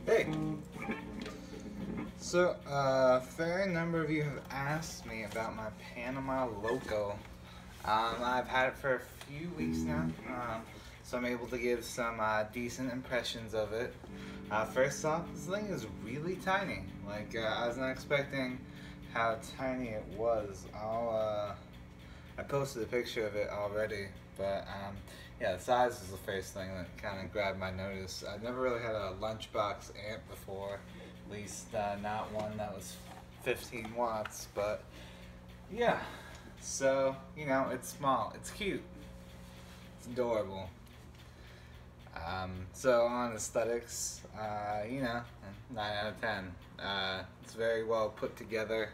Hey! So, a fair number of you have asked me about my Panama Loco. I've had it for a few weeks now, so I'm able to give some decent impressions of it. First off, this thing is really tiny. I was not expecting how tiny it was. I posted a picture of it already, but yeah, the size is the first thing that kind of grabbed my notice. I've never really had a lunchbox amp before, at least not one that was 15 watts, but yeah. So, it's small, it's cute, it's adorable. So on aesthetics, 9 out of 10. It's very well put together.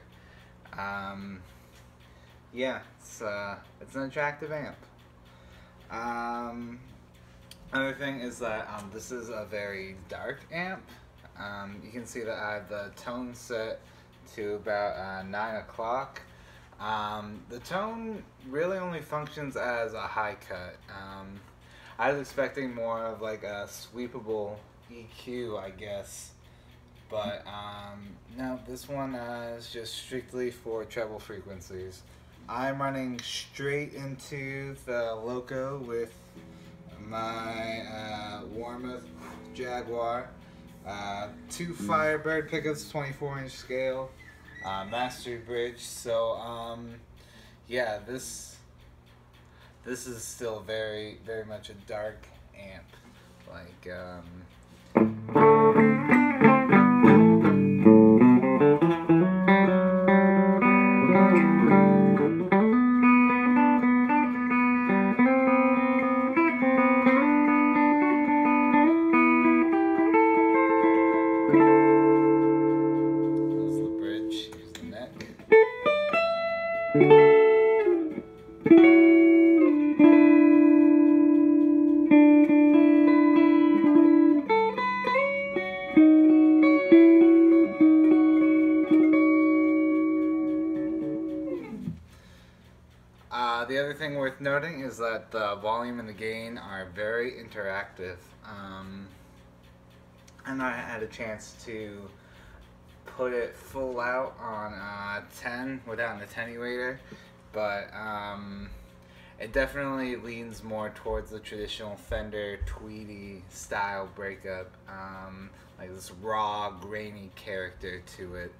Yeah, it's an attractive amp. Another thing is that this is a very dark amp. You can see that I have the tone set to about 9 o'clock. The tone really only functions as a high cut. I was expecting more of like a sweepable EQ, I guess. But no, this one is just strictly for treble frequencies. I'm running straight into the Loco with my Warmoth Jaguar, 2 Firebird pickups, 24-inch scale, mastery bridge. So yeah, this is still very, very much a dark amp. The other thing worth noting is that the volume and the gain are very interactive. And I had a chance to put it full out on 10 without an attenuator, but it definitely leans more towards the traditional Fender Tweedy style breakup, like this raw, grainy character to it.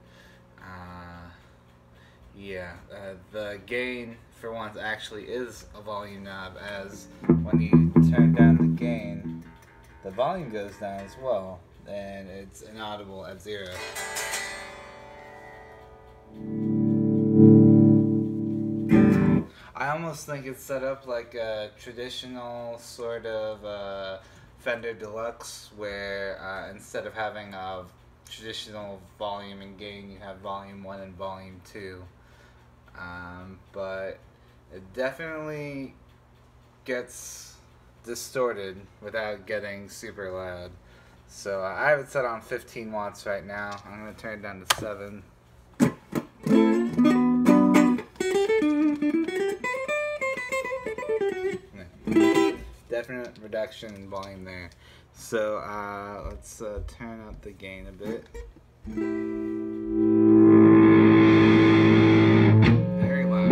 Yeah, the gain for once actually is a volume knob, as when you turn down the gain, the volume goes down as well, and it's inaudible at 0. I almost think it's set up like a traditional sort of Fender Deluxe, where instead of having a traditional volume and gain, you have volume 1 and volume 2. But it definitely gets distorted without getting super loud. So I have it set on 15 watts right now. I'm going to turn it down to 7. Definite reduction in volume there. So let's turn up the gain a bit. Very loud.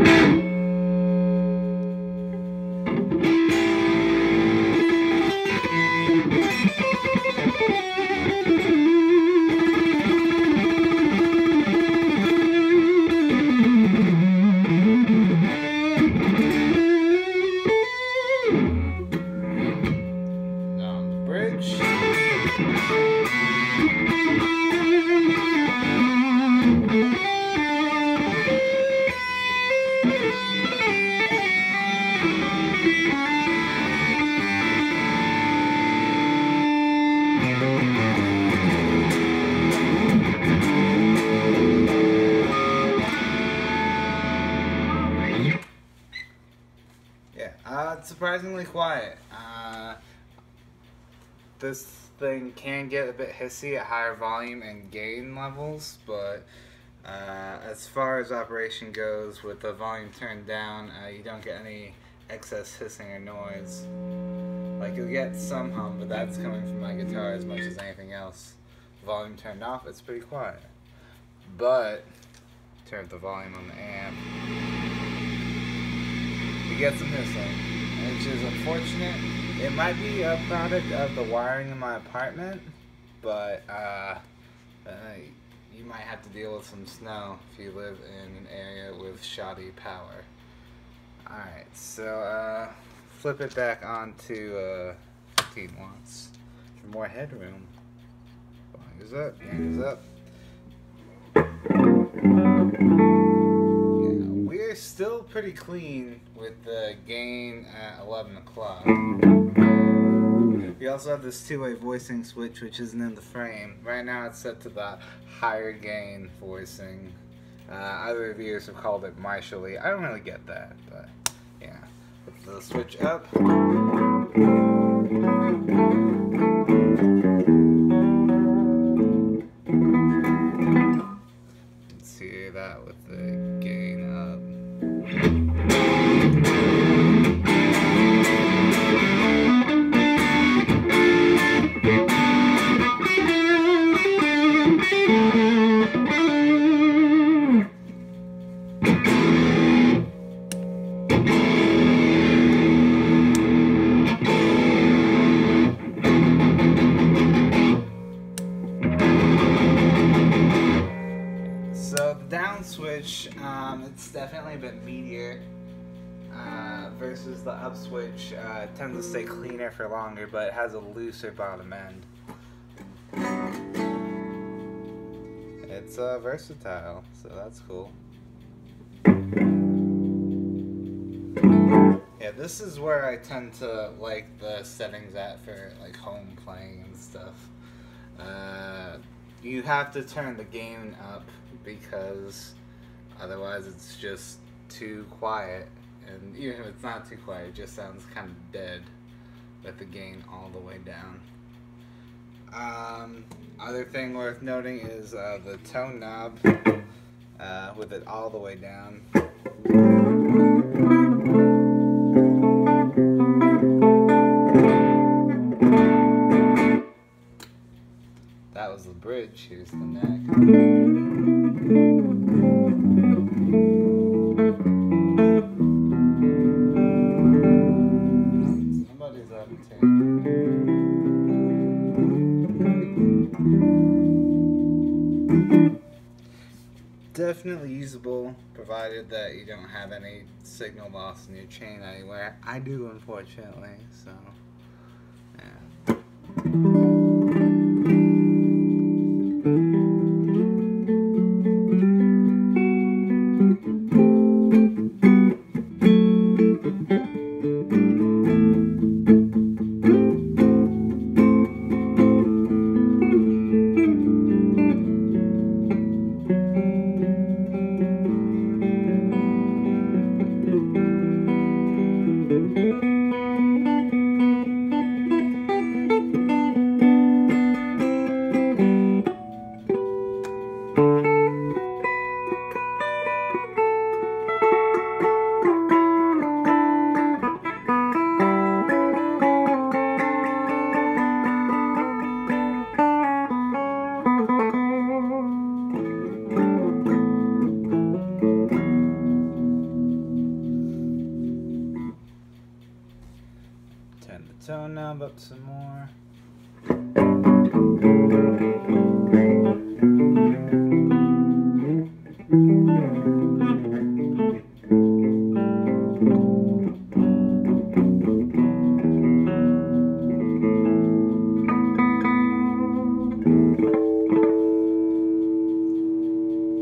Now on the bridge. Yeah, it's surprisingly quiet. This thing can get a bit hissy at higher volume and gain levels, but as far as operation goes, with the volume turned down, you don't get any excess hissing or noise. Like, you'll get some hum, but that's coming from my guitar as much as anything else. volume turned off, it's pretty quiet. But turn up the volume on the amp, you get some hissing, which is unfortunate. It might be a product of the wiring in my apartment, but you might have to deal with some snow if you live in an area with shoddy power. Alright, so flip it back onto 15 watts for more headroom. Volume is up, gain is up. Yeah, we're still pretty clean with the gain at 11 o'clock. We also have this two-way voicing switch, which isn't in the frame. Right now it's set to the higher gain voicing. Other reviewers have called it martially. I don't really get that, but yeah. Put the switch up. Let's hear that with the gain up. So the down switch, it's definitely a bit meatier versus the up switch. It tends to stay cleaner for longer, but it has a looser bottom end. It's versatile, so that's cool. Yeah, this is where I tend to like the settings at for like home playing and stuff. You have to turn the gain up because otherwise it's just too quiet, and even if it's not too quiet, it just sounds kind of dead with the gain all the way down. Other thing worth noting is the tone knob with it all the way down. That was the bridge, here's the neck. Somebody's up in Definitely usable, provided that you don't have any signal loss in your chain anywhere. I do, unfortunately, so yeah. 10 the tone knob up some more.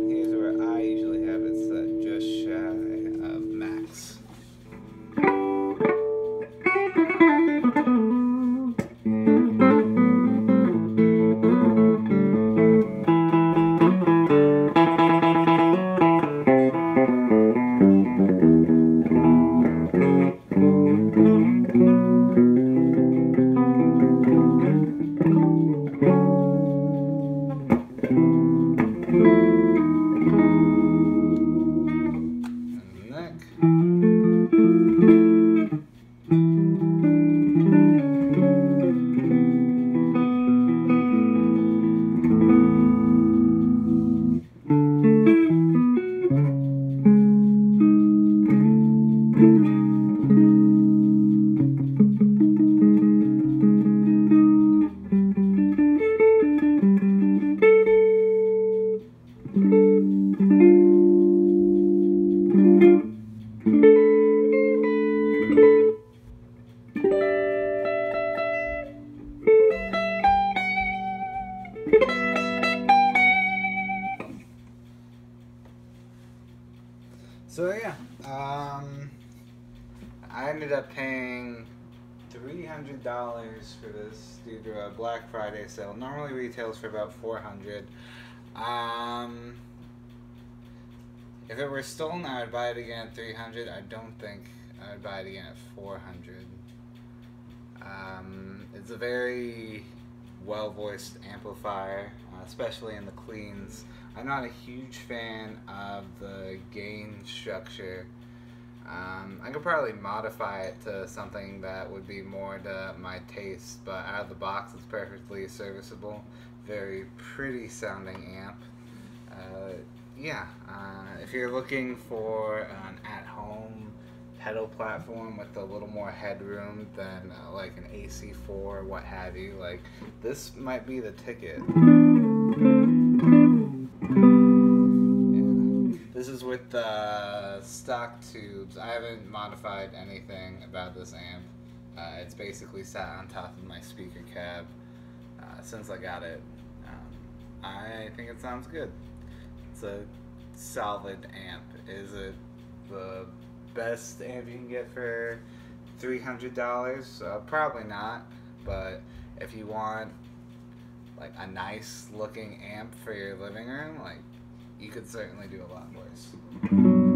Here's where I usually have it set just shy of max. So yeah, I ended up paying $300 for this due to a Black Friday sale. Normally retails for about $400. If it were stolen, I would buy it again at $300. I don't think I would buy it again at $400. It's a very well-voiced amplifier, especially in the cleans. I'm not a huge fan of the gain structure. I could probably modify it to something that would be more to my taste, but out of the box it's perfectly serviceable. Very pretty sounding amp. If you're looking for an at-home pedal platform with a little more headroom than like an AC4 what have you, like this might be the ticket. This is with the stock tubes. I haven't modified anything about this amp. It's basically sat on top of my speaker cab since I got it. I think it sounds good. It's a solid amp. Is it the best amp you can get for $300? Probably not, but if you want like a nice looking amp for your living room, like you could certainly do a lot worse.